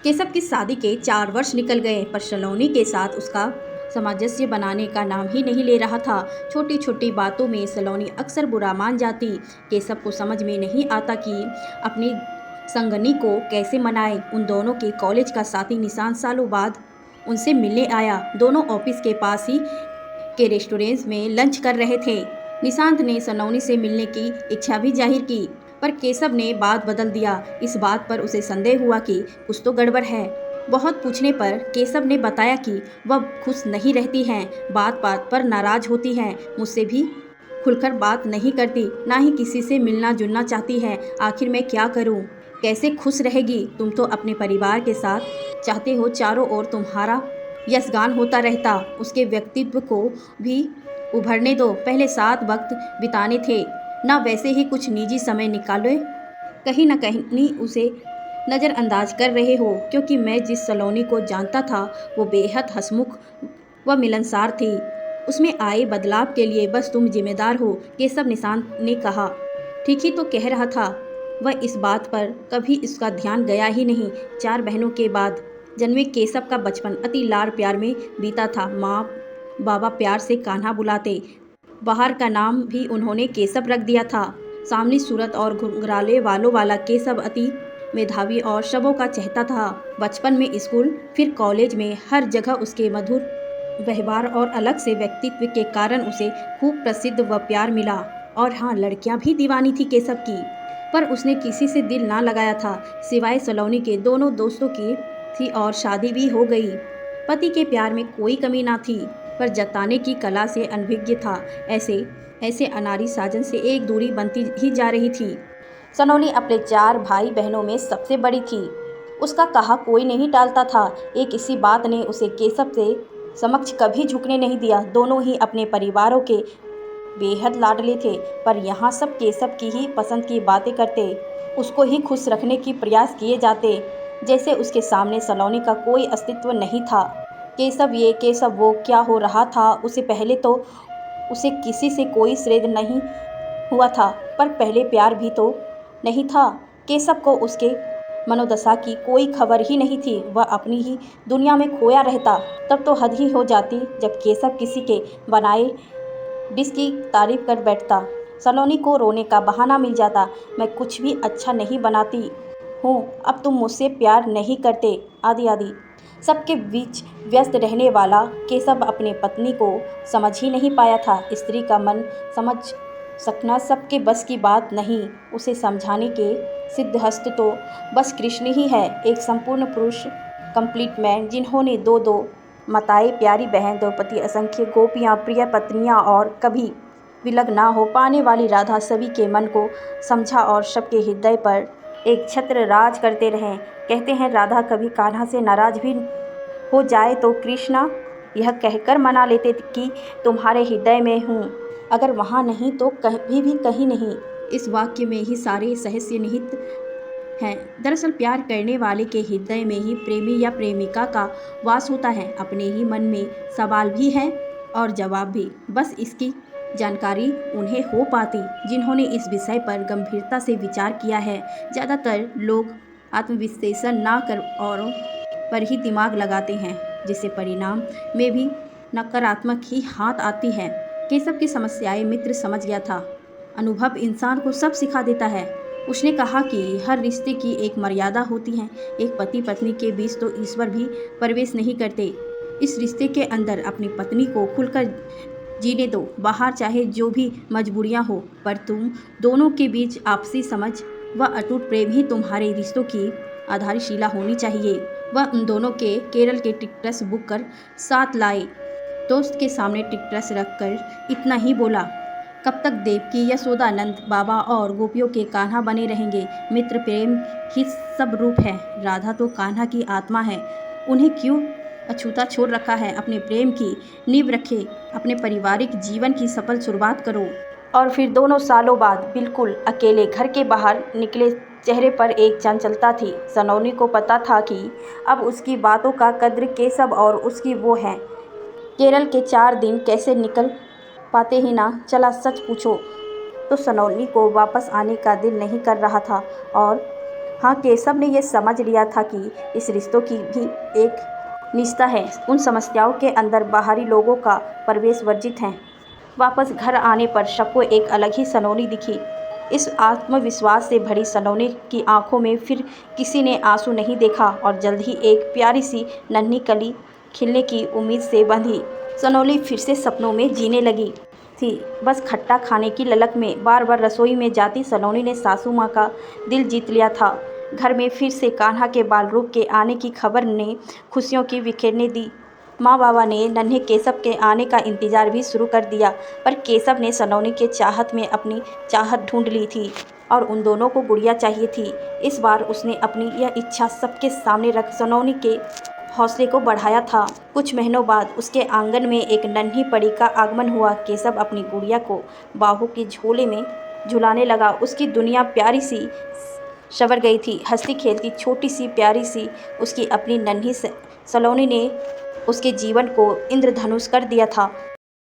केशव की शादी के 4 वर्ष निकल गए, पर सलोनी के साथ उसका सामंजस्य बनाने का नाम ही नहीं ले रहा था। छोटी छोटी बातों में सलोनी अक्सर बुरा मान जाती। केशव को समझ में नहीं आता कि अपनी संगनी को कैसे मनाए। उन दोनों के कॉलेज का साथी निशांत सालों बाद उनसे मिलने आया। दोनों ऑफिस के पास ही के रेस्टोरेंट में लंच कर रहे थे। निशांत ने सलोनी से मिलने की इच्छा भी जाहिर की, पर केशव ने बात बदल दिया। इस बात पर उसे संदेह हुआ कि कुछ तो गड़बड़ है। बहुत पूछने पर केशव ने बताया कि वह खुश नहीं रहती हैं, बात बात पर नाराज होती हैं, मुझसे भी खुलकर बात नहीं करती, ना ही किसी से मिलना जुलना चाहती है। आखिर मैं क्या करूं? कैसे खुश रहेगी? तुम तो अपने परिवार के साथ चाहते हो चारों ओर तुम्हारा यशगान होता रहता। उसके व्यक्तित्व को भी उभरने दो। पहले साथ वक्त बिताने थे ना, वैसे ही कुछ निजी समय निकालो। कहीं ना कहीं उसे नज़रअंदाज कर रहे हो, क्योंकि मैं जिस सलोनी को जानता था वो बेहद हंसमुख व मिलनसार थी। उसमें आए बदलाव के लिए बस तुम जिम्मेदार हो, केशव निशांत ने कहा। ठीक ही तो कह रहा था। वह इस बात पर कभी इसका ध्यान गया ही नहीं। 4 बहनों के बाद जन्मे केशव का बचपन अति लाड़ प्यार में बीता था। माँ बाबा प्यार से कान्हा बुलाते। बाहर का नाम भी उन्होंने केशव रख दिया था। सामनी सूरत और घुंघराले वालों वाला केशव अति मेधावी और सबों का चहेता था। बचपन में स्कूल, फिर कॉलेज में, हर जगह उसके मधुर व्यवहार और अलग से व्यक्तित्व के कारण उसे खूब प्रसिद्ध व प्यार मिला। और हाँ, लड़कियां भी दीवानी थी केशव की, पर उसने किसी से दिल ना लगाया था, सिवाय सलोनी के। दोनों दोस्तों की थी और शादी भी हो गई। पति के प्यार में कोई कमी ना थी, पर जताने की कला से अनभिज्ञ था। ऐसे ऐसे अनारी साजन से एक दूरी बनती ही जा रही थी। सलोनी अपने 4 भाई बहनों में सबसे बड़ी थी। उसका कहा कोई नहीं टालता था। एक इसी बात ने उसे केशव से समक्ष कभी झुकने नहीं दिया। दोनों ही अपने परिवारों के बेहद लाडले थे, पर यहाँ सब केशव की ही पसंद की बातें करते, उसको ही खुश रखने की प्रयास किए जाते, जैसे उसके सामने सलोनी का कोई अस्तित्व नहीं था। केशव ये, केशव वो, क्या हो रहा था उसे? पहले तो उसे किसी से कोई श्रेय नहीं हुआ था, पर पहले प्यार भी तो नहीं था। केशव को उसके मनोदशा की कोई खबर ही नहीं थी। वह अपनी ही दुनिया में खोया रहता। तब तो हद ही हो जाती जब केशव किसी के बनाए डिश की तारीफ कर बैठता। सलोनी को रोने का बहाना मिल जाता। मैं कुछ भी अच्छा नहीं बनाती हूँ, अब तुम मुझसे प्यार नहीं करते, आदि आदि। सबके बीच व्यस्त रहने वाला केशव अपने पत्नी को समझ ही नहीं पाया था। स्त्री का मन समझ सकना सबके बस की बात नहीं। उसे समझाने के सिद्धहस्त तो बस कृष्ण ही है, एक संपूर्ण पुरुष, कंप्लीट मैन, जिन्होंने 2-2 माताएं, प्यारी बहन, द्रौपदी, असंख्य गोपियाँ, प्रिय पत्नियाँ और कभी विलग ना हो पाने वाली राधा सभी के मन को समझा और सबके हृदय पर एक छत्र राज करते रहें। कहते हैं राधा कभी कान्हा से नाराज भी हो जाए तो कृष्णा यह कहकर मना लेते कि तुम्हारे हृदय में हूँ, अगर वहाँ नहीं तो कभी भी कहीं नहीं। इस वाक्य में ही सारे रहस्य निहित हैं। दरअसल प्यार करने वाले के हृदय में ही प्रेमी या प्रेमिका का वास होता है। अपने ही मन में सवाल भी है और जवाब भी, बस इसकी जानकारी उन्हें हो पाती जिन्होंने इस विषय पर गंभीरता से विचार किया है। ज़्यादातर लोग आत्मविश्लेषण ना कर औरों पर ही दिमाग लगाते हैं, जिससे परिणाम में भी नकारात्मक ही हाथ आती है। केशव की समस्याएं मित्र समझ गया था। अनुभव इंसान को सब सिखा देता है। उसने कहा कि हर रिश्ते की एक मर्यादा होती है। एक पति पत्नी के बीच तो ईश्वर भी प्रवेश नहीं करते। इस रिश्ते के अंदर अपनी पत्नी को खुलकर जीने दो, बाहर चाहे जो भी मजबूरियां हो, पर तुम दोनों के बीच आपसी समझ व अटूट प्रेम ही तुम्हारे रिश्तों की आधारशिला होनी चाहिए। वह उन दोनों के केरल के टिकट्स बुक कर साथ लाए। दोस्त के सामने टिकट्स रखकर इतना ही बोला, कब तक देवकी, यशोदा, नंद बाबा और गोपियों के कान्हा बने रहेंगे? मित्र प्रेम ही सब रूप है। राधा तो कान्हा की आत्मा है, उन्हें क्यों अछूता छोड़ रखा है? अपने प्रेम की नींव रखे, अपने पारिवारिक जीवन की सफल शुरुआत करो। और फिर दोनों सालों बाद बिल्कुल अकेले घर के बाहर निकले। चेहरे पर एक चंचलता थी। सलोनी को पता था कि अब उसकी बातों का कद्र केशव और उसकी वो है। केरल के 4 दिन कैसे निकल पाते ही ना चला। सच पूछो तो सलोनी को वापस आने का दिल नहीं कर रहा था, और हाँ, केशव ने यह समझ लिया था कि इस रिश्तों की भी एक निष्ठा है। उन समस्याओं के अंदर बाहरी लोगों का प्रवेश वर्जित है। वापस घर आने पर सबको एक अलग ही सलोनी दिखी। इस आत्मविश्वास से भरी सलोनी की आंखों में फिर किसी ने आंसू नहीं देखा और जल्द ही एक प्यारी सी नन्ही कली खिलने की उम्मीद से बंधी सलोनी फिर से सपनों में जीने लगी थी। बस खट्टा खाने की ललक में बार बार रसोई में जाती सलोनी ने सासू माँ का दिल जीत लिया था। घर में फिर से कान्हा के बाल रूप के आने की खबर ने खुशियों की बिखेरने दी। माँ बाबा ने नन्हे केशव के आने का इंतजार भी शुरू कर दिया, पर केशव ने सलोनी के चाहत में अपनी चाहत ढूंढ ली थी और उन दोनों को गुड़िया चाहिए थी। इस बार उसने अपनी यह इच्छा सबके सामने रख सलोनी के हौसले को बढ़ाया था। कुछ महीनों बाद उसके आंगन में एक नन्ही परी का आगमन हुआ। केशव अपनी गुड़िया को बाहों के झोले में झुलाने लगा। उसकी दुनिया प्यारी सी संवर गई थी। हंसती खेलती छोटी सी प्यारी सी उसकी अपनी नन्ही सलोनी ने उसके जीवन को इंद्रधनुष कर दिया था।